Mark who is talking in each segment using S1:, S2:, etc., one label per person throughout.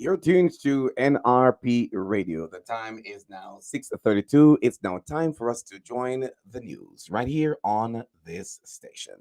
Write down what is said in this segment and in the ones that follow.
S1: You're tuned to NRP Radio. The time is now 6:32. It's now time for us to join the news right here on this station.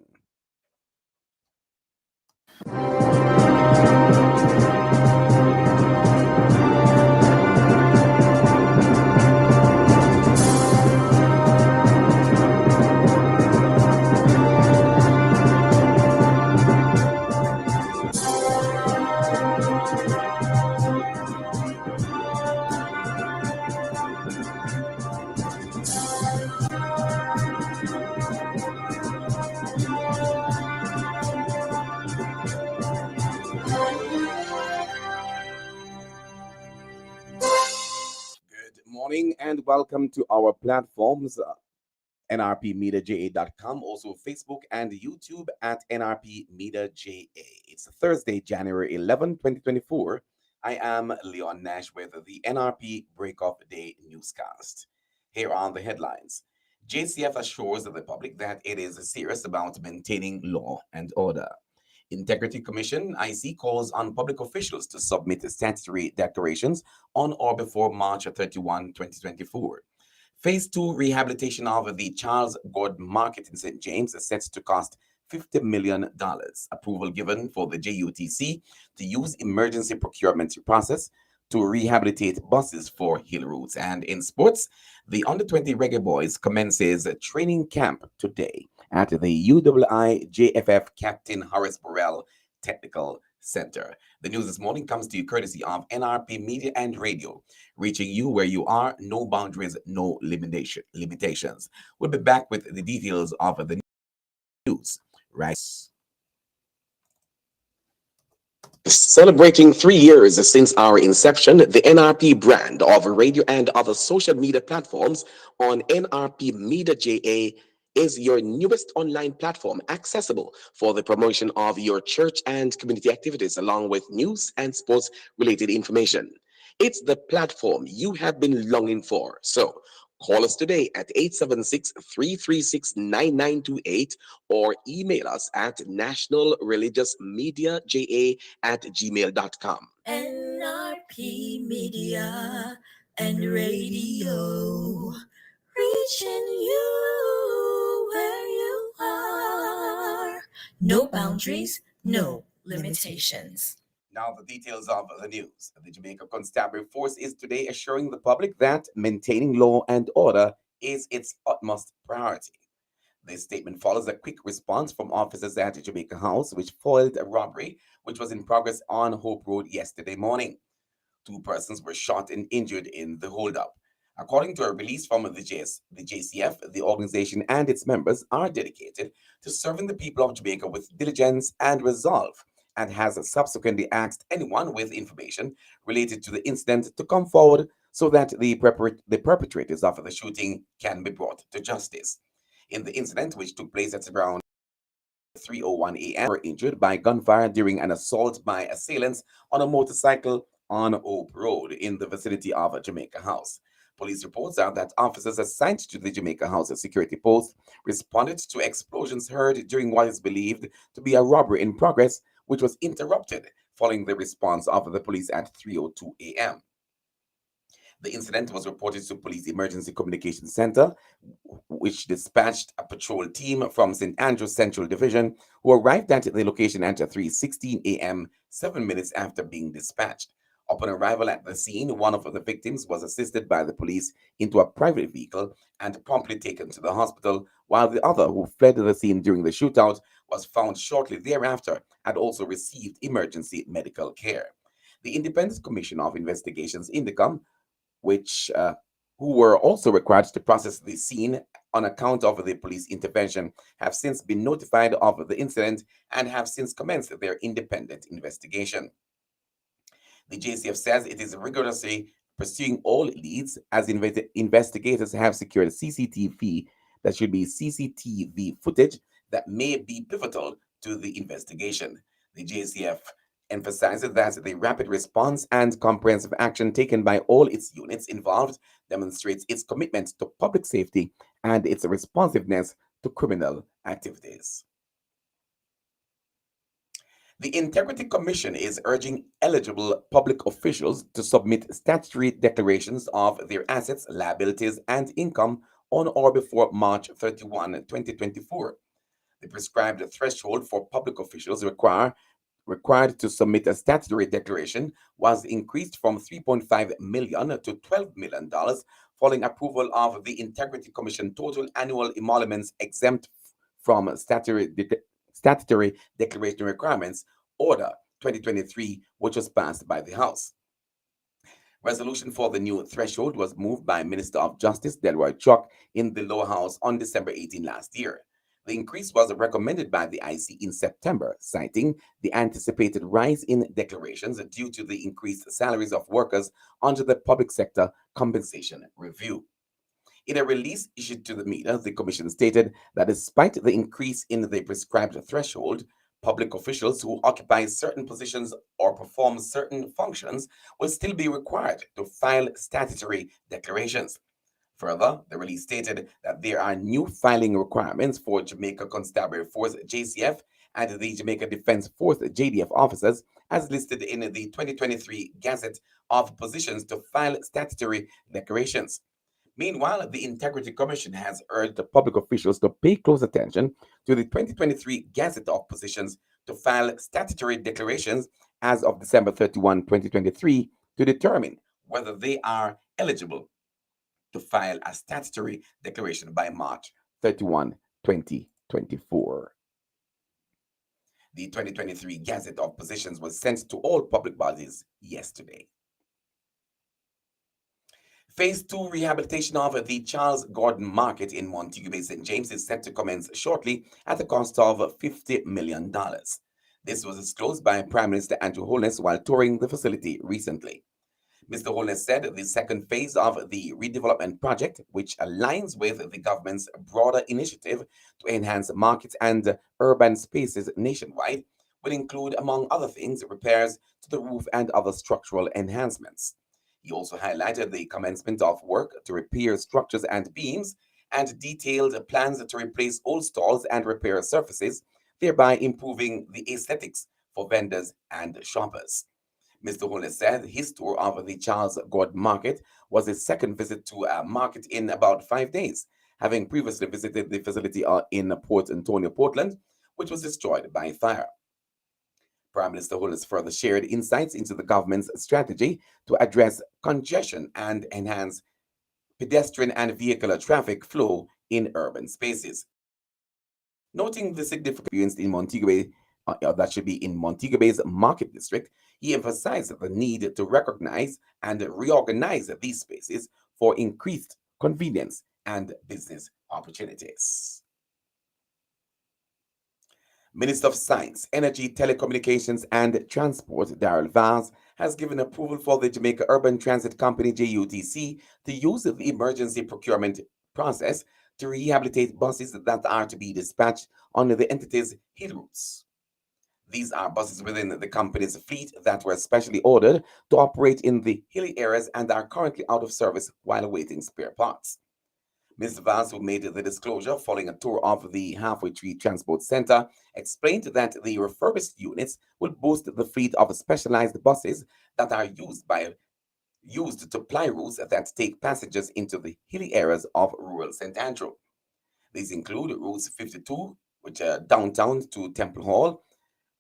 S1: Good morning and welcome to our platforms nrpmediaja.com, also Facebook and YouTube at nrpmediaja. It's Thursday, January 11, 2024. I am Leon Nash with the NRP Breakoff Day Newscast. Here are the headlines. JCF assures the public that it is serious about maintaining law and order. Integrity Commission IC calls on public officials to submit statutory declarations on or before March 31, 2024. Phase 2 rehabilitation of the Charles Gordon Market in St. James is set to cost $50 million. Approval given for the JUTC to use emergency procurement process to rehabilitate buses for hill routes. And in sports, the under 20 Reggae Boys commences a training camp today at the UIIJFF Captain Horace Burrell Technical Center. The news this morning comes to you courtesy of NRP Media and Radio, reaching you where you are, no boundaries, no limitations. We'll be back with the details of the news right.
S2: Celebrating 3 years since our inception, the NRP brand of radio and other social media platforms on NRP Media JA is your newest online platform accessible for the promotion of your church and community activities, along with news and sports related information. It's the platform you have been longing for. So call us today at 876-336-9928 or email us at nationalreligiousmedia@gmail.com.
S3: NRP Media and Radio, reaching you where you are. No boundaries, no limitations.
S1: Now, the details of the news. The Jamaica Constabulary Force is today assuring the public that maintaining law and order is its utmost priority. This statement follows a quick response from officers at Jamaica House, which foiled a robbery which was in progress on Hope Road yesterday morning. Two persons were shot and injured in the holdup. According to a release from the JCF, the organization and its members are dedicated to serving the people of Jamaica with diligence and resolve, and has subsequently asked anyone with information related to the incident to come forward so that the perpetrators of the shooting can be brought to justice. In the incident, which took place at around 3:01 a.m., were injured by gunfire during an assault by assailants on a motorcycle on Hope Road in the vicinity of Jamaica House. Police reports are that officers assigned to the Jamaica House security post responded to explosions heard during what is believed to be a robbery in progress, which was interrupted following the response of the police at 3:02 a.m. The incident was reported to Police Emergency Communications Center, which dispatched a patrol team from St. Andrews Central Division, who arrived at the location at 3:16 a.m., 7 minutes after being dispatched. Upon arrival at the scene, one of the victims was assisted by the police into a private vehicle and promptly taken to the hospital, while the other, who fled the scene during the shootout, was found shortly thereafter and also received emergency medical care. The Independent Commission of Investigations, INDECOM, which who were also required to process the scene on account of the police intervention, have since been notified of the incident and have since commenced their independent investigation. The JCF says it is rigorously pursuing all leads as investigators have secured CCTV footage that may be pivotal to the investigation. The JCF emphasizes that the rapid response and comprehensive action taken by all its units involved demonstrates its commitment to public safety and its responsiveness to criminal activities. The Integrity Commission is urging eligible public officials to submit statutory declarations of their assets, liabilities, and income on or before March 31, 2024. The prescribed threshold for public officials required to submit a statutory declaration was increased from 3.5 million to 12 million dollars following approval of the Integrity Commission total annual emoluments exempt from statutory declaration requirements order 2023, which was passed by the House. Resolution for the new threshold was moved by Minister of Justice Delroy Chuck in the lower house on December 18 last year. The increase was recommended by the IC in September, citing the anticipated rise in declarations due to the increased salaries of workers under the public sector compensation review. In a release issued to the media, the Commission stated that despite the increase in the prescribed threshold, public officials who occupy certain positions or perform certain functions will still be required to file statutory declarations. Further, the release stated that there are new filing requirements for Jamaica Constabulary Force JCF and the Jamaica Defense Force JDF officers, as listed in the 2023 Gazette of Positions to file statutory declarations. Meanwhile, the Integrity Commission has urged the public officials to pay close attention to the 2023 Gazette of Positions to file statutory declarations as of December 31, 2023, to determine whether they are eligible to file a statutory declaration by March 31, 2024. The 2023 Gazette of Positions was sent to all public bodies yesterday. Phase 2 rehabilitation of the Charles Gordon Market in Montego Bay, St. James is set to commence shortly at a cost of $50 million. This was disclosed by Prime Minister Andrew Holness while touring the facility recently. Mr. Holness said the second phase of the redevelopment project, which aligns with the government's broader initiative to enhance markets and urban spaces nationwide, will include, among other things, repairs to the roof and other structural enhancements. He also highlighted the commencement of work to repair structures and beams and detailed plans to replace old stalls and repair surfaces, thereby improving the aesthetics for vendors and shoppers. Mr. Holness said his tour of the Charles Gordon Market was his second visit to a market in about 5 days, having previously visited the facility in Port Antonio, Portland, which was destroyed by fire. Prime Minister Holness further shared insights into the government's strategy to address congestion and enhance pedestrian and vehicular traffic flow in urban spaces. Noting the significant experience in Montego Bay, that should be in Montego Bay's market district, he emphasized the need to recognize and reorganize these spaces for increased convenience and business opportunities. Minister of Science, Energy, Telecommunications, and Transport, Darrell Vaz, has given approval for the Jamaica Urban Transit Company, JUTC, to use the emergency procurement process to rehabilitate buses that are to be dispatched on the entity's hill routes. These are buses within the company's fleet that were specially ordered to operate in the hilly areas and are currently out of service while awaiting spare parts. Ms. Vaz, who made the disclosure following a tour of the Halfway Tree Transport Center, explained that the refurbished units will boost the fleet of specialized buses that are used to ply routes that take passengers into the hilly areas of rural St. Andrew. These include routes 52, which are downtown to Temple Hall,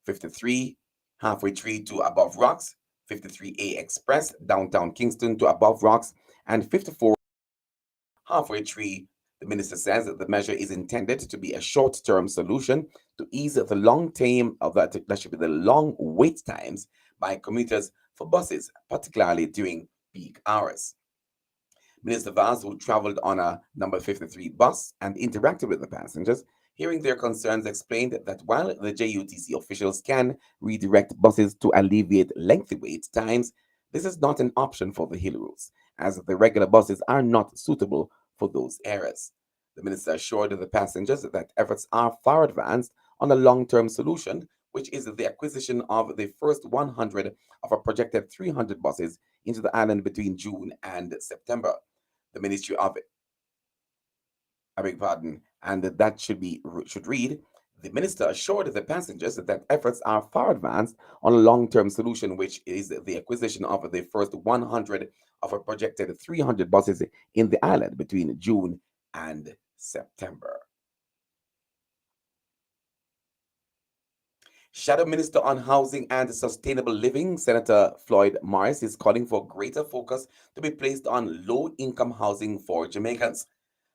S1: 53 Halfway Tree to Above Rocks, 53A Express downtown Kingston to Above Rocks, and 54 Halfway Tree. The minister says that the measure is intended to be a short-term solution to ease the long term of that should be the long wait times by commuters for buses, particularly during peak hours. Minister Vaz, who traveled on a number 53 bus and interacted with the passengers, hearing their concerns, explained that while the JUTC officials can redirect buses to alleviate lengthy wait times, this is not an option for the hill routes, as the regular buses are not suitable for those areas. The minister assured the passengers that efforts are far advanced on a long-term solution, which is the acquisition of the first 100 of a projected 300 buses into the island between June and September. The Ministry of, I beg pardon, and that should read, The minister assured the passengers that efforts are far advanced on a long term solution, which is the acquisition of the first 100 of a projected 300 buses in the island between June and September. Shadow Minister on Housing and Sustainable Living, Senator Floyd Morris, is calling for greater focus to be placed on low income housing for Jamaicans.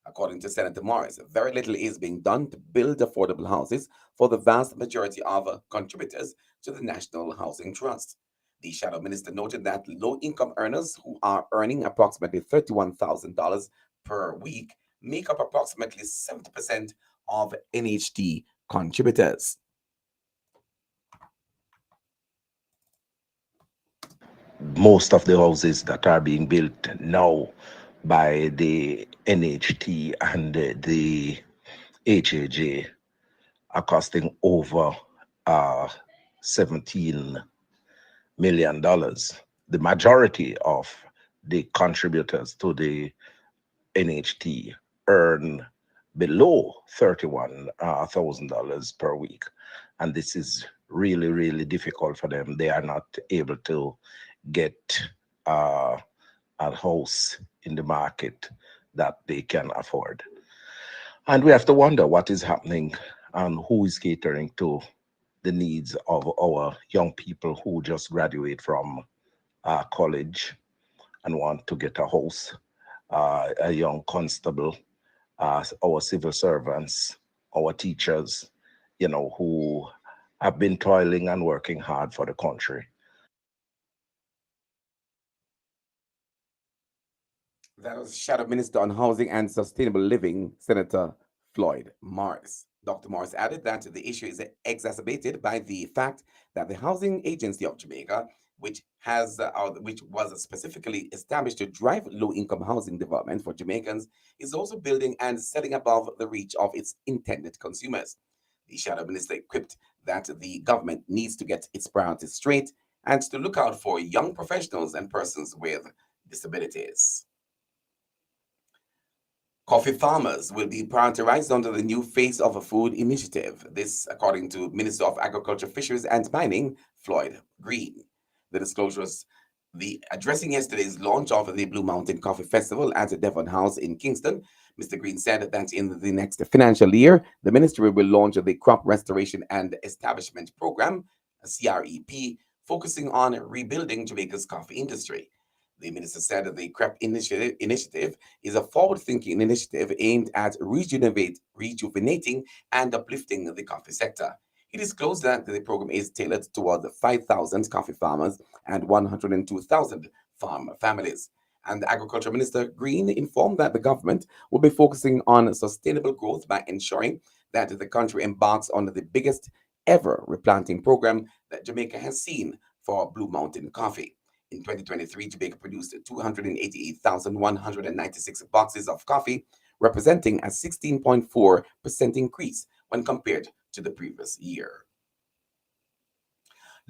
S1: According to Senator Morris, very little is being done to build affordable houses for the vast majority of contributors to the National Housing Trust. The Shadow Minister noted that low income earners who are earning approximately $31,000 per week make up approximately 70% of NHT contributors.
S4: Most of the houses that are being built now by the NHT and the HAJ are costing over uh, $17 million. The majority of the contributors to the NHT earn below $31,000 per week. And this is really, really difficult for them. They are not able to get uh, a house in the market that they can afford. And we have to wonder what is happening and who is catering to the needs of our young people who just graduate from college and want to get a house, a young constable, our civil servants, our teachers, who have been toiling and working hard for the country.
S1: That was Shadow Minister on Housing and Sustainable Living, Senator Floyd Morris. Dr. Morris added that the issue is exacerbated by the fact that the Housing Agency of Jamaica, which was specifically established to drive low-income housing development for Jamaicans, is also building and selling above the reach of its intended consumers. The Shadow Minister quipped that the government needs to get its priorities straight and to look out for young professionals and persons with disabilities. Coffee farmers will be prioritized under the new Face of a Food initiative. This, according to Minister of Agriculture, Fisheries and Mining, Floyd Green. The disclosures, the addressing yesterday's launch of the Blue Mountain Coffee Festival at Devon House in Kingston, Mr. Green said that in the next financial year, the ministry will launch the Crop Restoration and Establishment Program, a CREP, focusing on rebuilding Jamaica's coffee industry. The minister said that the CREP initiative is a forward-thinking initiative aimed at rejuvenating and uplifting the coffee sector. He disclosed that the program is tailored toward 5,000 coffee farmers and 102,000 farm families. And the Agriculture Minister Green informed that the government will be focusing on sustainable growth by ensuring that the country embarks on the biggest ever replanting program that Jamaica has seen for Blue Mountain coffee. In 2023, Jamaica produced 288,196 boxes of coffee, representing a 16.4% increase when compared to the previous year.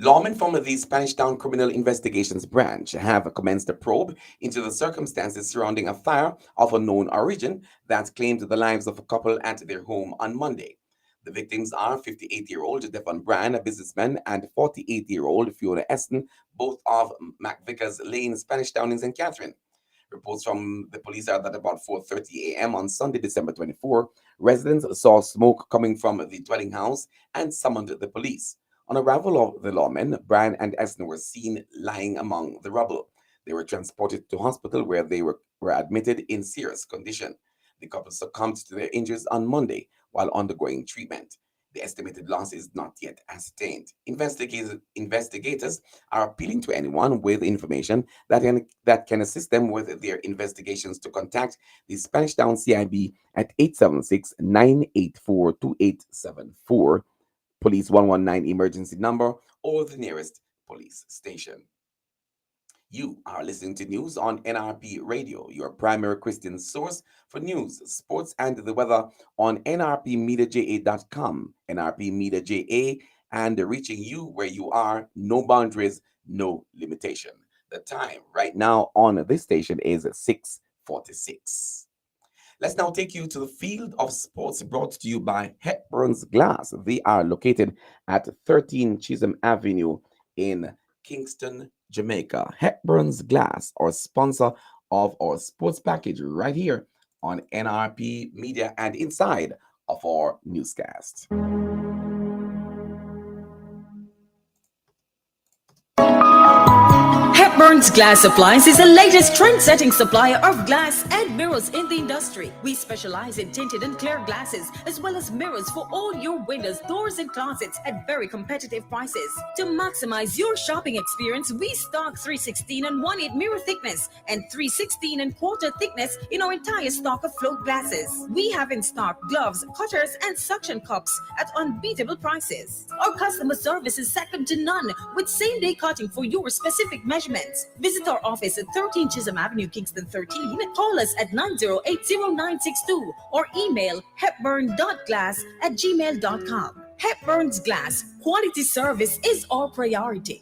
S1: Lawmen from the Spanish Town Criminal Investigations Branch have commenced a probe into the circumstances surrounding a fire of unknown origin that claimed the lives of a couple at their home on Monday. The victims are 58-year-old Devon Bryan, a businessman, and 48-year-old Fiona Eston, both of McVickers Lane, Spanish Town in St. Catherine. Reports from the police are that about 4:30 a.m. on Sunday, December 24, residents saw smoke coming from the dwelling house and summoned the police. On arrival of the lawmen, Bryan and Eston were seen lying among the rubble. They were transported to hospital where they were admitted in serious condition. The couple succumbed to their injuries on Monday while undergoing treatment. The estimated loss is not yet ascertained. Investigators are appealing to anyone with information that can assist them with their investigations to contact the Spanish Town CIB at 876-984-2874, Police 119 emergency number, or the nearest police station. You are listening to news on NRP Radio, your primary Christian source for news, sports, and the weather on nrpmediaja.com, NRP Media JA, and reaching you where you are, no boundaries, no limitation. The time right now on this station is 6:46. Let's now take you to the field of sports brought to you by Hepburn's Glass. They are located at 13 Chisholm Avenue in Kingston, Jamaica. Hepburn's Glass, our sponsor of our sports package right here on NRP Media and inside of our newscast.
S3: Hepburn's Glass Supplies is the latest trend-setting supplier of glass and mirrors in the industry. We specialize in tinted and clear glasses, as well as mirrors for all your windows, doors, and closets at very competitive prices. To maximize your shopping experience, we stock 316 and 1/8 mirror thickness and 316 and quarter thickness in our entire stock of float glasses. We have in stock gloves, cutters, and suction cups at unbeatable prices. Our customer service is second to none, with same-day cutting for your specific measurements. Visit our office at 13 Chisholm Avenue, Kingston 13. Call us at 9080962 or email hepburn.glass@gmail.com. Hepburn's Glass. Quality service is our priority.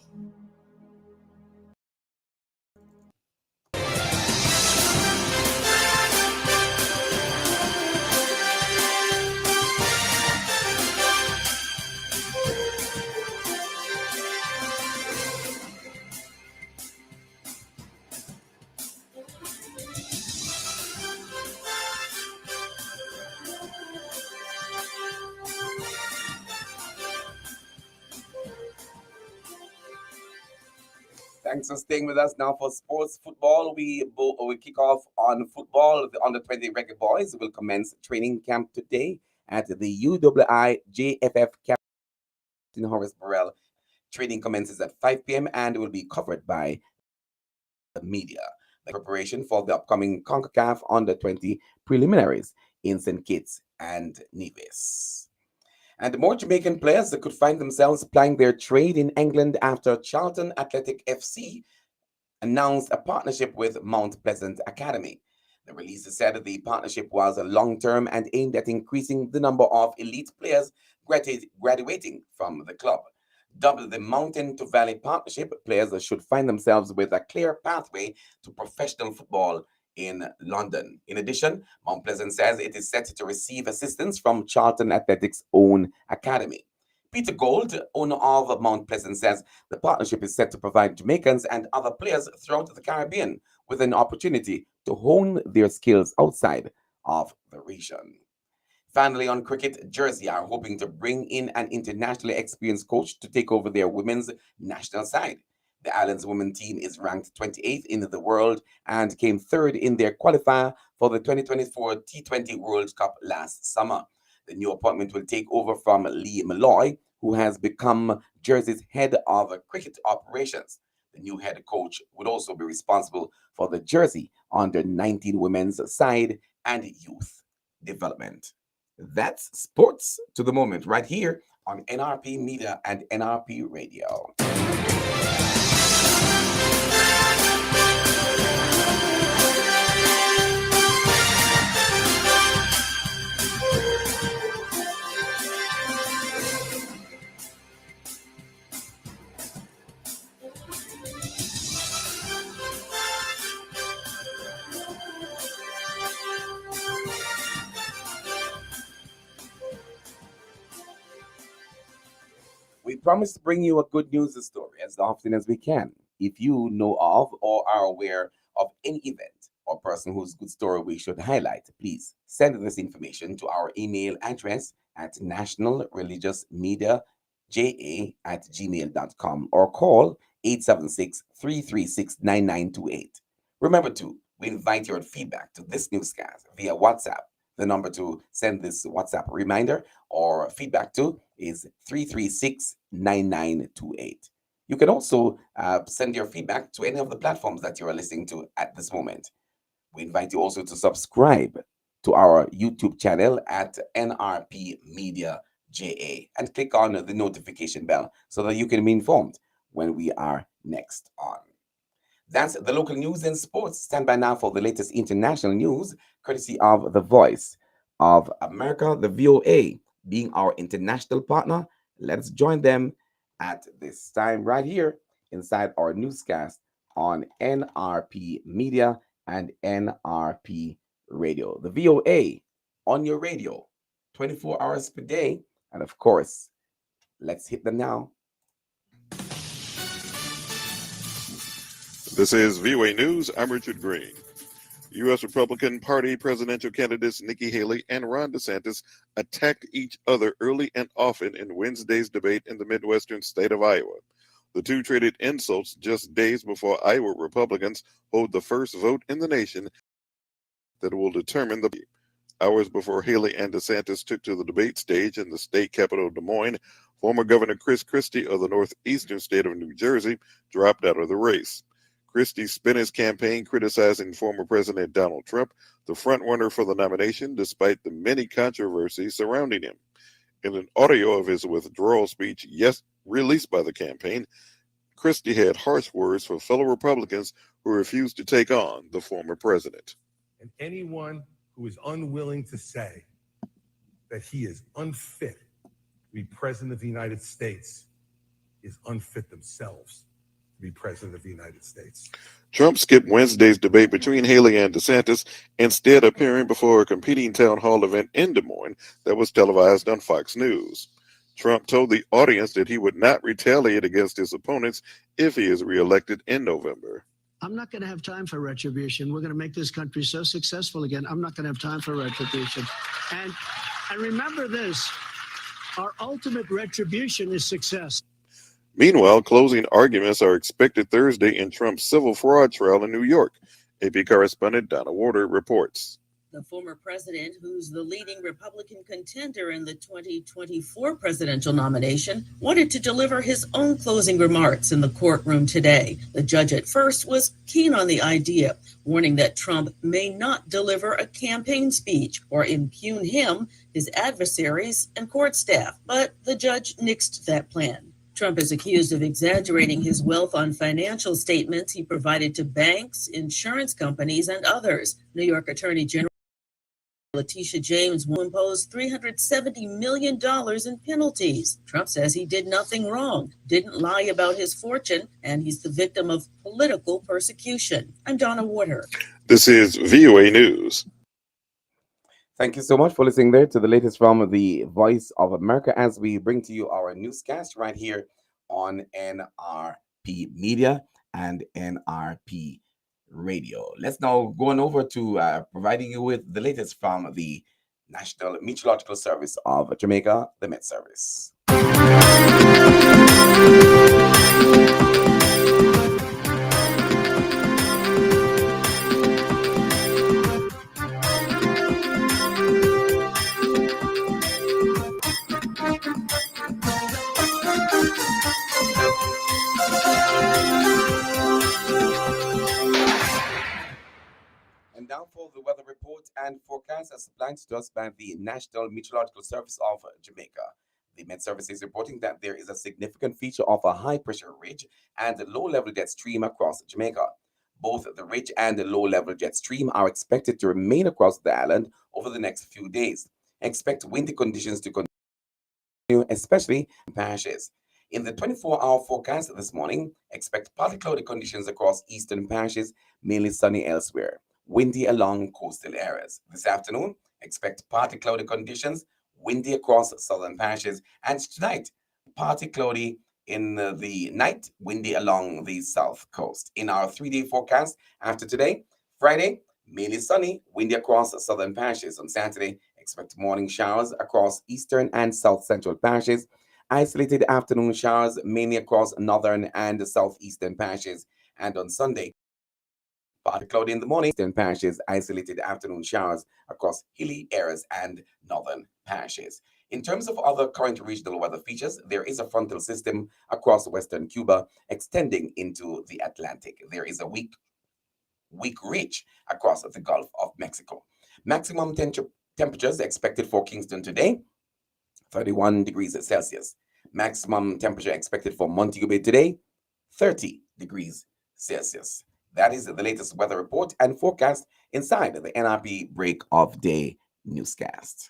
S1: Thanks for staying with us now for sports football. We kick off on football. The under 20 Reggae Boys will commence training camp today at the UWI JFF camp in Horace Burrell. Training commences at 5 p.m. and will be covered by the media. The preparation for the upcoming CONCACAF under 20 preliminaries in St. Kitts and Nevis. And more Jamaican players that could find themselves plying their trade in England after Charlton Athletic FC announced a partnership with Mount Pleasant Academy. The release said that the partnership was a long-term and aimed at increasing the number of elite players graduating from the club. Dubbed the Mountain to Valley Partnership, players should find themselves with a clear pathway to professional football in London. In addition, Mount Pleasant says it is set to receive assistance from Charlton Athletics' own academy. Peter Gold, owner of Mount Pleasant, says the partnership is set to provide Jamaicans and other players throughout the Caribbean with an opportunity to hone their skills outside of the region. Finally, on cricket, Jersey are hoping to bring in an internationally experienced coach to take over their women's national side. The island's women team is ranked 28th in the world and came third in their qualifier for the 2024 T20 World Cup last summer. The new appointment will take over from Lee Malloy, who has become Jersey's head of cricket operations. The new head coach would also be responsible for the Jersey under 19 women's side and youth development. That's sports to the moment right here on NRP Media and NRP Radio. We promise to bring you a good news story as often as we can. If you know of or are aware of any event or person whose good story we should highlight, please send this information to our email address at nationalreligiousmediaja@gmail.com or call 876-336-9928. Remember to we invite your feedback to this newscast via WhatsApp. The number to send this WhatsApp reminder or feedback to is 336-9928. You can also send your feedback to any of the platforms that you are listening to at this moment. We invite you also to subscribe to our YouTube channel at NRP Media JA and click on the notification bell so that you can be informed when we are next on. That's the local news and sports. Stand by now for the latest international news, courtesy of the Voice of America, the VOA, being our international partner. Let's join them at this time right here inside our newscast on NRP Media and NRP Radio. The VOA on your radio 24 hours per day. And of course, let's hit them now.
S5: This is VOA News. I'm Richard Green. U.S. Republican Party presidential candidates Nikki Haley and Ron DeSantis attacked each other early and often in Wednesday's debate in the Midwestern state of Iowa. The two traded insults just days before Iowa Republicans hold the first vote in the nation that will determine the hours before Haley and DeSantis took to the debate stage in the state capital Des Moines. Former Governor Chris Christie of the northeastern state of New Jersey dropped out of the race. Christie spent his campaign criticizing former President Donald Trump, the frontrunner for the nomination, despite the many controversies surrounding him. In an audio of his withdrawal speech released by the campaign, Christie had harsh words for fellow Republicans who refused to take on the former president.
S6: And anyone who is unwilling to say that he is unfit to be president of the United States is unfit themselves to be president of the United States.
S5: Trump skipped Wednesday's debate between Haley and DeSantis, instead appearing before a competing town hall event in Des Moines that was televised on Fox News. Trump told the audience that he would not retaliate against his opponents if he is reelected in November.
S7: I'm not going to have time for retribution. We're going to make this country so successful again. I'm not going to have time for retribution. And remember this, our ultimate retribution is success.
S5: Meanwhile, closing arguments are expected Thursday in Trump's civil fraud trial in New York. AP correspondent Donna Warder reports.
S8: The former president, who's the leading Republican contender in the 2024 presidential nomination, wanted to deliver his own closing remarks in the courtroom today. The judge at first was keen on the idea, warning that Trump may not deliver a campaign speech or impugn him, his adversaries, and court staff. But the judge nixed that plan. Trump is accused of exaggerating his wealth on financial statements he provided to banks, insurance companies, and others. New York Attorney General Letitia James will impose $370 million in penalties. Trump says he did nothing wrong, didn't lie about his fortune, and he's the victim of political persecution. I'm Donna Warder.
S5: This is VOA News.
S1: Thank you so much for listening there to the latest from the Voice of America as we bring to you our newscast right here on NRP Media and NRP Radio. Let's now go on over to providing you with the latest from the National Meteorological Service of Jamaica, the Met Service. And now for the weather report and forecast as supplied to us by the National Meteorological Service of Jamaica. The Met Service is reporting that there is a significant feature of a high-pressure ridge and low-level jet stream across Jamaica. Both the ridge and the low-level jet stream are expected to remain across the island over the next few days. Expect windy conditions to continue, especially in parishes. In the 24-hour forecast this morning, expect partly cloudy conditions across eastern parishes, mainly sunny elsewhere. Windy along coastal areas. This afternoon, expect partly cloudy conditions, windy across southern parishes, and tonight, partly cloudy in the night, windy along the south coast. In our 3-day forecast after today, Friday, mainly sunny, windy across southern parishes. On Saturday, expect morning showers across eastern and south central parishes, isolated afternoon showers mainly across northern and southeastern parishes, and on Sunday, partly cloudy in the morning, eastern parishes, isolated afternoon showers across hilly areas and northern parishes. In terms of other current regional weather features, there is a frontal system across western Cuba extending into the Atlantic. There is a weak ridge across the Gulf of Mexico. Maximum temperatures expected for Kingston today, 31 degrees Celsius. Maximum temperature expected for Montego Bay today, 30 degrees Celsius. That is the latest weather report and forecast inside the NRP Break of Day newscast.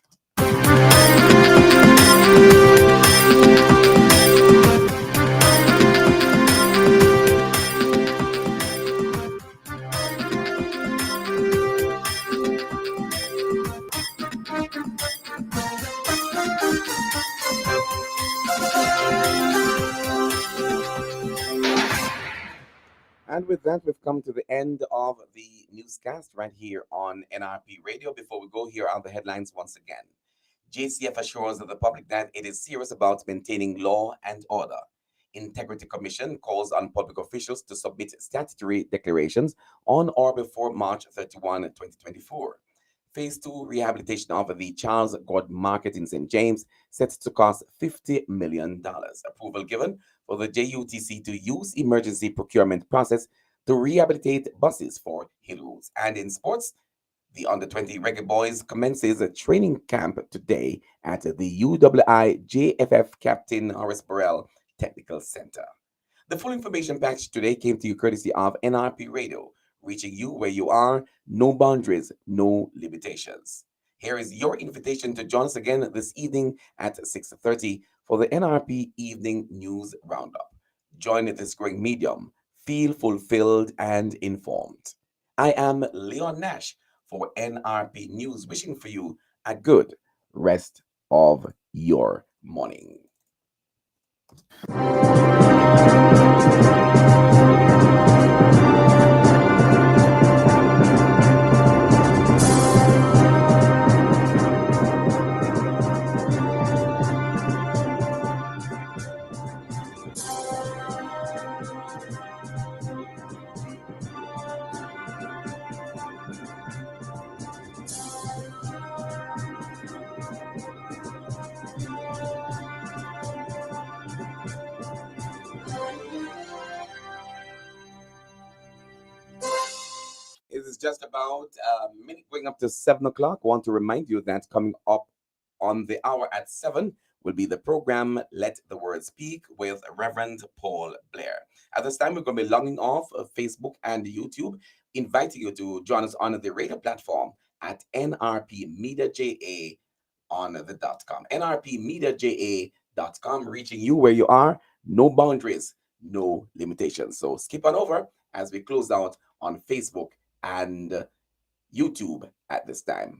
S1: And with that, we've come to the end of the newscast right here on NRP Radio. Before we go, here are the headlines once again. JCF assures the public that it is serious about maintaining law and order. Integrity Commission calls on public officials to submit statutory declarations on or before March 31, 2024. Phase 2 rehabilitation of the Charles Gordon Market in St. James set to cost $50 million. Approval given for the JUTC to use emergency procurement process to rehabilitate buses for hill routes. And in sports, the under 20 Reggae Boys commences a training camp today at the UWI JFF Captain Horace Burrell Technical Center. The full information package today came to you courtesy of NRP Radio, reaching you where you are, no boundaries, no limitations. Here is your invitation to join us again this evening at 6:30 for the NRP Evening News Roundup. Join this growing medium. Feel fulfilled and informed. I am Leon Nash for NRP News, wishing for you a good rest of your morning. It is just about a minute going up to 7 o'clock. I want to remind you that coming up on the hour at 7 will be the program Let the Word Speak with Reverend Paul Blair. At this time, we're going to be logging off of Facebook and YouTube, inviting you to join us on the radio platform at NRP Media JA on the .com. NRP Media JA.com, reaching you where you are, no boundaries, no limitations. So skip on over as we close out on Facebook and YouTube at this time.